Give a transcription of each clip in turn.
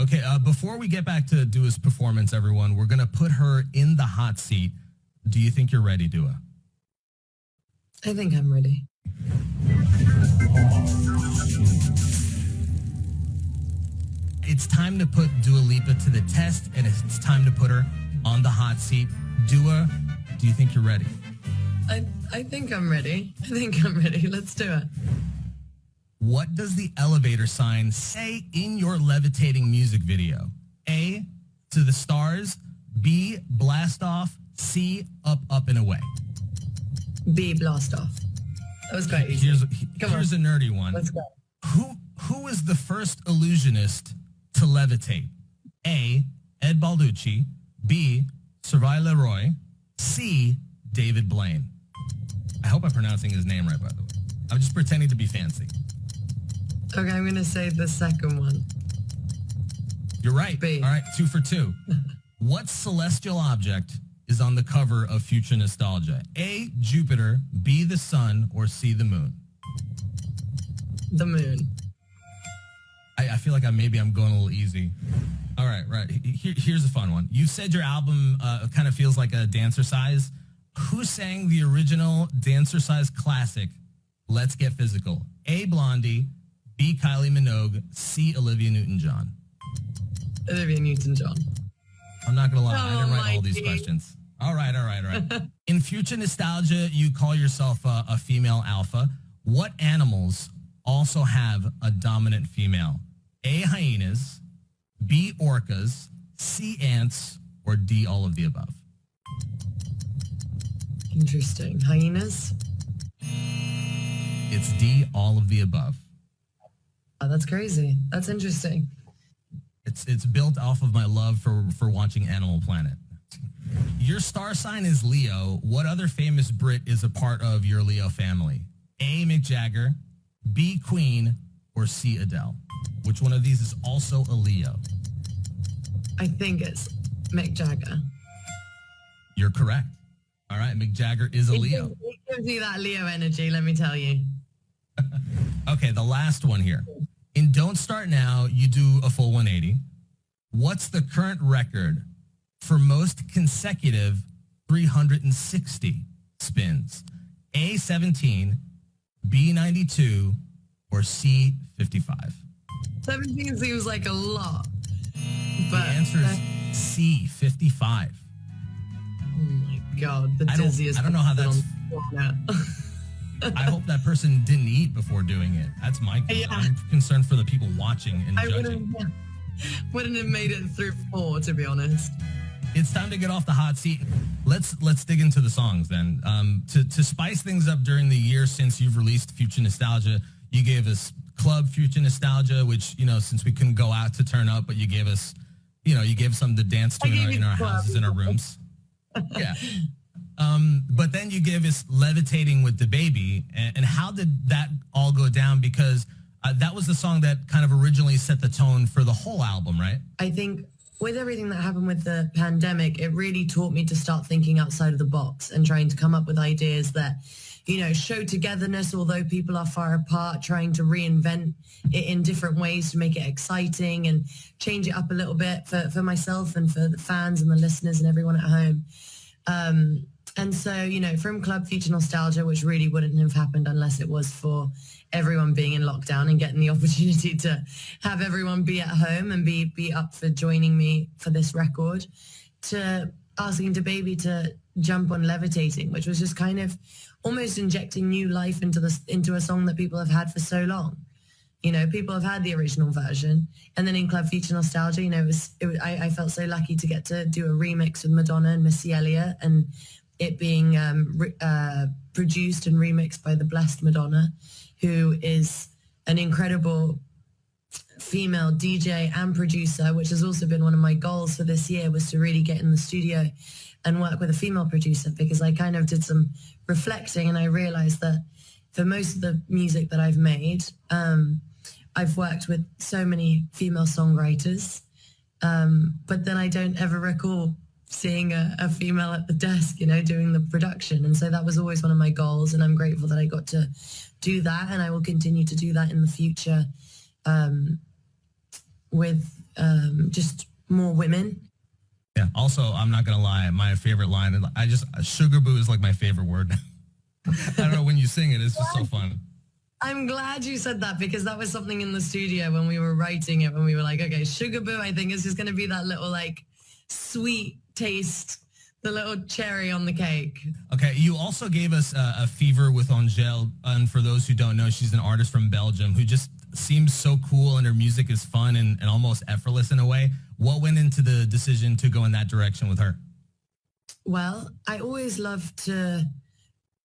Okay, before we get back to Dua's performance, everyone, we're going to put her in the hot seat. Do you think you're ready, Dua? I think I'm ready. It's time to put Dua Lipa to the test, and it's time to put her on the hot seat. Dua, do you think you're ready? I think I'm ready. I think I'm ready. Let's do it. What does the elevator sign say in your levitating music video? A, to the stars. B, blast off. C, up, up, and away. B, blast off. That was quite easy. Here's a nerdy one. Let's go. Who was the first illusionist to levitate? A, Ed Balducci. B, Servais Leroy. C, David Blaine. I hope I'm pronouncing his name right, by the way. I'm just pretending to be fancy. Okay, I'm going to say the second one. You're right. B. All right, 2 for 2. What celestial object is on the cover of Future Nostalgia? A, Jupiter, B, the sun, or C, the moon? The moon. I feel like I'm going a little easy. All right. Here's a fun one. You said your album kind of feels like a Dancercise. Who sang the original Dancercise classic, Let's Get Physical? A, Blondie, B, Kylie Minogue, C, Olivia Newton-John. Olivia Newton-John. I'm not going to lie. I didn't write all these questions. All right. In Future Nostalgia, you call yourself a female alpha. What animals also have a dominant female? A, hyenas, B, orcas, C, ants, or D, all of the above? Interesting. Hyenas? It's D, all of the above. Oh, that's crazy. That's interesting. It's built off of my love for watching Animal Planet. Your star sign is Leo. What other famous Brit is a part of your Leo family? A, Mick Jagger, B, Queen, or C, Adele? Which one of these is also a Leo? I think it's Mick Jagger. You're correct. All right, Mick Jagger is a Leo. It gives me that Leo energy, let me tell you. Okay, the last one here. In Don't Start Now, you do a full 180. What's the current record for most consecutive 360 spins? A, 17, B, 92, or C, 55? 17 seems like a lot. But the answer is C, 55. Oh my God, the dizziest. I don't know how that's... I hope that person didn't eat before doing it. That's my concern. Yeah. I'm concerned for the people watching and judging. Wouldn't have made it through 4, to be honest. It's time to get off the hot seat. Let's dig into the songs then. To spice things up during the year since you've released Future Nostalgia, you gave us Club Future Nostalgia, which, since we couldn't go out to turn up, but you gave us, you gave something to dance to in our houses, in our rooms. Yeah. But then you gave us Levitating with the Baby. And how did that all go down? Because that was the song that kind of originally set the tone for the whole album, right? I think with everything that happened with the pandemic, it really taught me to start thinking outside of the box and trying to come up with ideas that, show togetherness, although people are far apart, trying to reinvent it in different ways to make it exciting and change it up a little bit for myself and for the fans and the listeners and everyone at home. And so, from Club Future Nostalgia, which really wouldn't have happened unless it was for everyone being in lockdown and getting the opportunity to have everyone be at home and be up for joining me for this record, to asking DaBaby to jump on Levitating, which was just kind of almost injecting new life into a song that people have had for so long. People have had the original version. And then in Club Future Nostalgia, I felt so lucky to get to do a remix with Madonna and Missy Elliott, and it being produced and remixed by the blessed Madonna, who is an incredible female DJ and producer, which has also been one of my goals for this year, was to really get in the studio and work with a female producer, because I kind of did some reflecting and I realized that for most of the music that I've made, I've worked with so many female songwriters, but then I don't ever recall seeing a female at the desk, doing the production. And so that was always one of my goals, and I'm grateful that I got to do that, and I will continue to do that in the future with just more women. Yeah. Also, I'm not gonna lie, my favorite line, Sugar Boo is like my favorite word. I don't know, when you sing it, it's just so fun. I'm glad you said that, because that was something in the studio when we were writing it, when we were like, okay, Sugar Boo, I think is just going to be that little like sweet taste, the little cherry on the cake. Okay, you also gave us a fever with Angèle, and for those who don't know, she's an artist from Belgium who just seems so cool, and her music is fun and almost effortless in a way. What went into the decision to go in that direction with her? Well, I always love to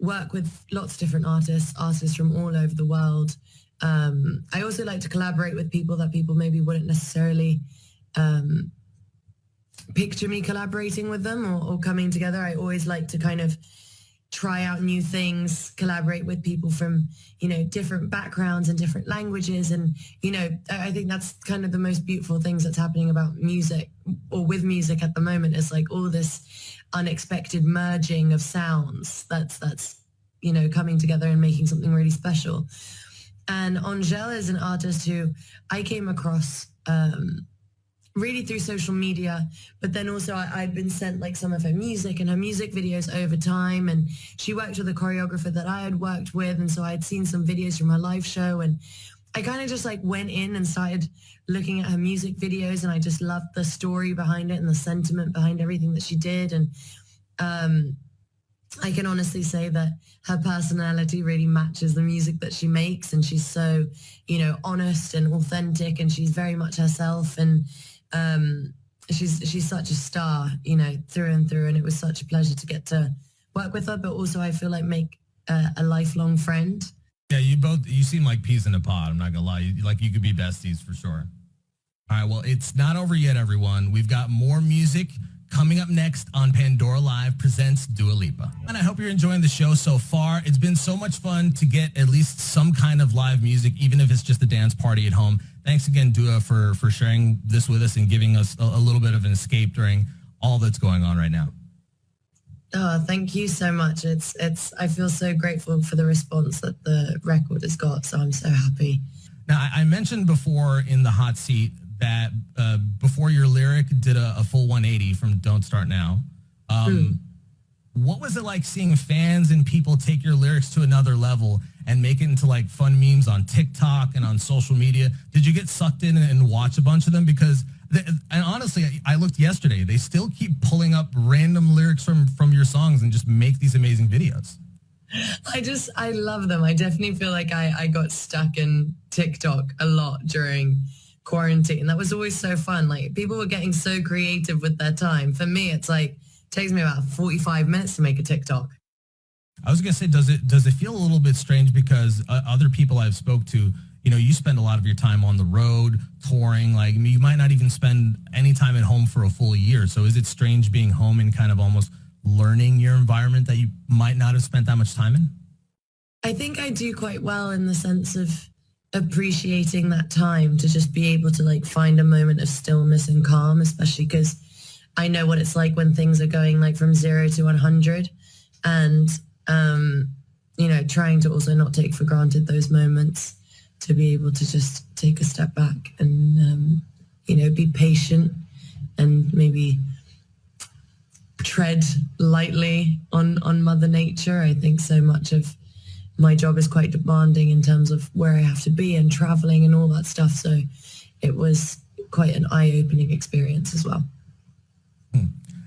work with lots of different artists from all over the world. I also like to collaborate with people that people maybe wouldn't necessarily picture me collaborating with them, or coming together. I always like to kind of try out new things, collaborate with people from, different backgrounds and different languages. And, I think that's kind of the most beautiful things that's happening about music, or with music at the moment, is like all this unexpected merging of sounds that's coming together and making something really special. And Angèle is an artist who I came across really through social media, but then also I'd been sent like some of her music and her music videos over time, and she worked with a choreographer that I had worked with, and so I'd seen some videos from her live show, and I kind of just like went in and started looking at her music videos, and I just loved the story behind it and the sentiment behind everything that she did. And I can honestly say that her personality really matches the music that she makes, and she's so, honest and authentic, and she's very much herself, and she's such a star, through and through, and it was such a pleasure to get to work with her, but also I feel like make a lifelong friend. Yeah, you seem like peas in a pod, I'm not gonna lie. You could be besties for sure. All right, well, it's not over yet, everyone. We've got more music coming up next on Pandora Live presents Dua Lipa. And I hope you're enjoying the show so far. It's been so much fun to get at least some kind of live music, even if it's just a dance party at home. Thanks again, Dua, for sharing this with us and giving us a little bit of an escape during all that's going on right now. Oh, thank you so much. I feel so grateful for the response that the record has got, so I'm so happy. Now, I mentioned before in the hot seat that before your lyric did a full 180 from Don't Start Now. What was it like seeing fans and people take your lyrics to another level and make it into like fun memes on TikTok and on social media? Did you get sucked in and watch a bunch of them? Because, and honestly, I looked yesterday, they still keep pulling up random lyrics from your songs and just make these amazing videos. I love them. I definitely feel like I got stuck in TikTok a lot during quarantine. That was always so fun. Like, people were getting so creative with their time. For me, it's like, takes me about 45 minutes to make a TikTok. I was going to say, does it feel a little bit strange because other people I've spoke to, you spend a lot of your time on the road, touring, like you might not even spend any time at home for a full year. So is it strange being home and kind of almost learning your environment that you might not have spent that much time in? I think I do quite well in the sense of appreciating that time to just be able to like find a moment of stillness and calm, especially because I know what it's like when things are going like from 0 to 100, and trying to also not take for granted those moments, to be able to just take a step back and be patient and maybe tread lightly on Mother Nature. I think so much of my job is quite demanding in terms of where I have to be and traveling and all that stuff. So it was quite an eye-opening experience as well.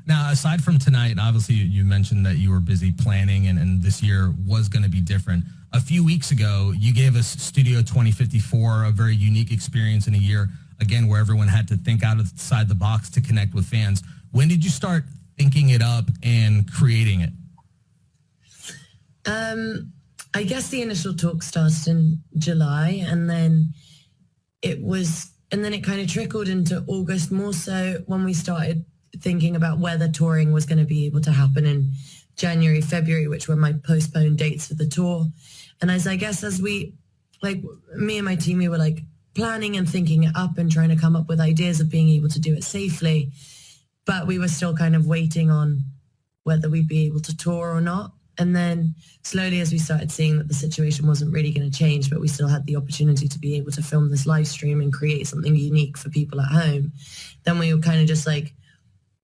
Now, aside from tonight, obviously you mentioned that you were busy planning and this year was going to be different. A few weeks ago, you gave us Studio 2054, a very unique experience in a year, again, where everyone had to think outside the box to connect with fans. When did you start thinking it up and creating it? I guess the initial talk started in July, and then it kind of trickled into August, more so when we started thinking about whether touring was going to be able to happen in January, February, which were my postponed dates for the tour. And as we, like me and my team, we were like planning and thinking it up and trying to come up with ideas of being able to do it safely. But we were still kind of waiting on whether we'd be able to tour or not. And then slowly, as we started seeing that the situation wasn't really going to change, but we still had the opportunity to be able to film this live stream and create something unique for people at home, then we were kind of just like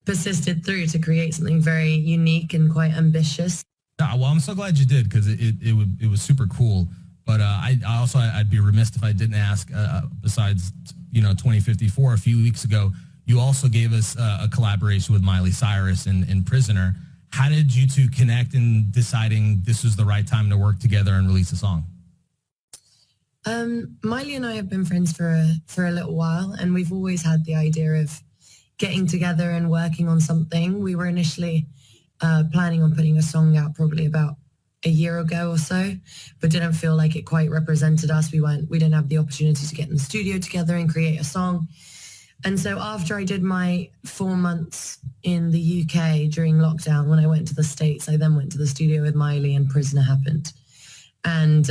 persisted through to create something very unique and quite ambitious. Yeah, well, I'm so glad you did, because it was super cool. But I'd be remiss if I didn't ask. Besides, 2054, a few weeks ago, you also gave us a collaboration with Miley Cyrus in Prisoner. How did you two connect in deciding this was the right time to work together and release a song? Miley and I have been friends for a little while, and we've always had the idea of getting together and working on something. We were initially planning on putting a song out probably about a year ago or so, but didn't feel like it quite represented us. We didn't have the opportunity to get in the studio together and create a song. And so after I did my 4 months in the UK during lockdown, when I went to the States, I then went to the studio with Miley and Prisoner happened. And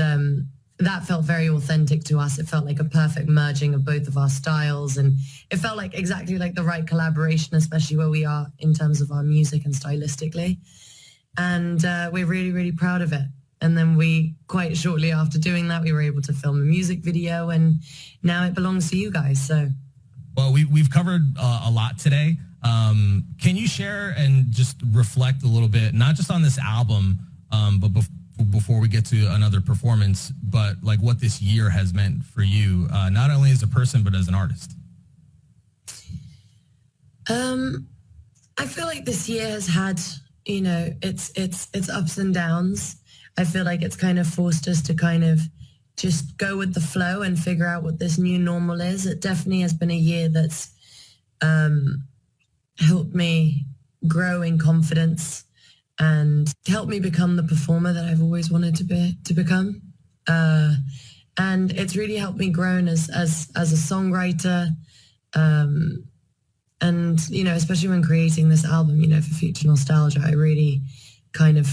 that felt very authentic to us. It felt like a perfect merging of both of our styles. And it felt like exactly like the right collaboration, especially where we are in terms of our music and stylistically. And we're really, really proud of it. And then quite shortly after doing that, we were able to film a music video, and now it belongs to you guys. So, well, we've covered a lot today. Can you share and just reflect a little bit, not just on this album, but before we get to another performance, but like what this year has meant for you, not only as a person, but as an artist? I feel like this year has had, it's ups and downs. I feel like it's kind of forced us to kind of just go with the flow and figure out what this new normal is. It definitely has been a year that's helped me grow in confidence and helped me become the performer that I've always wanted to become. And it's really helped me grow as a songwriter. And, especially when creating this album, for Future Nostalgia, I really kind of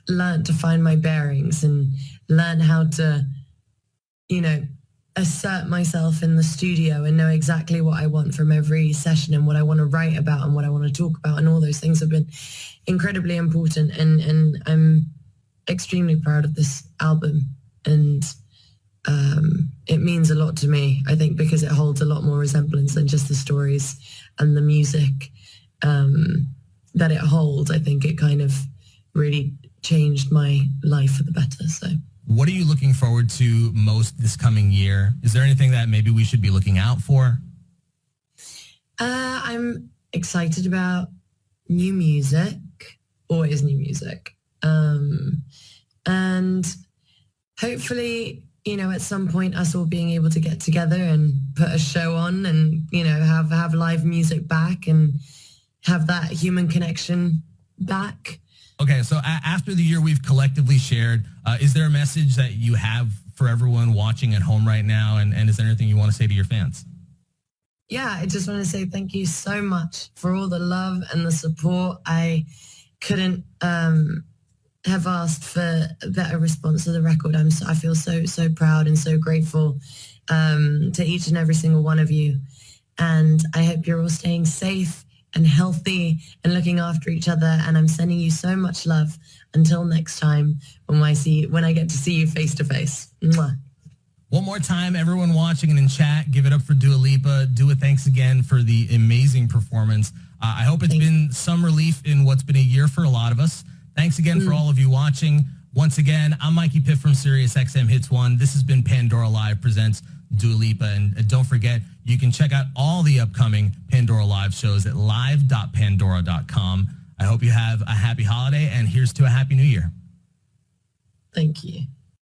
learned to find my bearings and learn how to, assert myself in the studio and know exactly what I want from every session and what I want to write about and what I want to talk about. And all those things have been incredibly important. And I'm extremely proud of this album. And it means a lot to me, I think, because it holds a lot more resemblance than just the stories and the music that it holds. I think it kind of really changed my life for the better. So, what are you looking forward to most this coming year? Is there anything that maybe we should be looking out for? I'm excited about new music, always new music. And hopefully, at some point us all being able to get together and put a show on and, have live music back and have that human connection back. Okay, so after the year we've collectively shared, is there a message that you have for everyone watching at home right now? And is there anything you want to say to your fans? Yeah, I just want to say thank you so much for all the love and the support. I couldn't have asked for a better response to the record. I feel so proud and so grateful to each and every single one of you. And I hope you're all staying safe and healthy and looking after each other. And I'm sending you so much love until next time when I get to see you face to face. One more time, everyone watching and in chat, give it up for Dua Lipa. Dua, thanks again for the amazing performance. I hope it's been some relief in what's been a year for a lot of us. Thanks again for all of you watching. Once again, I'm Mikey Pitt from SiriusXM Hits 1. This has been Pandora Live presents Dua Lipa. And don't forget, you can check out all the upcoming Pandora Live shows at live.pandora.com. I hope you have a happy holiday, and here's to a happy new year. Thank you.